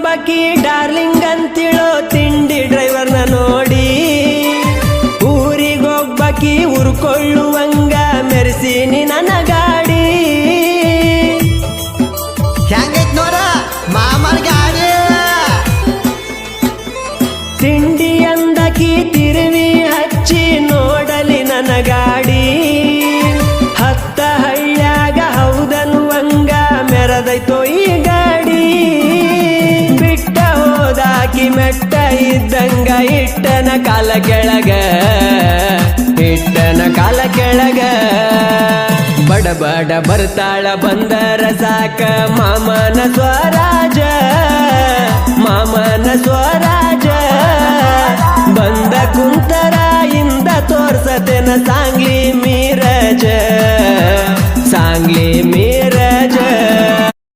ಒಬ್ಬಕಿ darling ಅಂತಿಳೋ ತಿಂಡಿ ಡ್ರೈವರ್ನ ನೋಡಿ ಊರಿಗೊಬ್ಬಕಿ ಉರ್ಕೊಳ್ಳುವಂಗ ಮೆರೆಸೀನಿ ನನ್ನ ಗಾಡಿ. ಹೆಂಗೈತ್ ನೋಡ ಮಾಮನ ಗಾಡಿ. ತಿಂಡಿ ಅಂದಕಿ ತಿರುವಿ ಹಚ್ಚಿ ನೋಡಲಿ ನನ್ನ ಗಾಡಿ. ಹತ್ತ ಹಳ್ಳ್ಯಾಗ ಹೌದನ್ನುವಂಗ ಮೆರದೈತೋ ಈ ಗಾಡಿ. ಬಿಟ್ಟ ಹೋದಾಕಿ ಮೆಟ್ಟ ಇದ್ದಂಗ ಇಟ್ಟನ ಕಾಲ ಕೆಳಗ, ಇಟ್ಟನ ಕಾಲ ಕೆಳಗ. ಬಡ ಬಡ ಬರ್ತಾಳ ಬಂದರ ಸಾಕ ಮಾಮನ ಸ್ವರಾಜ, ಮಾಮನ ಸ್ವರಾಜ. ಬಂದ ಕುಂತರ ಇಂದ ತೋರ್ಸತೆನ ಸಾಂಗ್ಲಿ ಮೀರಜ, ಸಾಂಗ್ಲಿ ಮೀರಜ.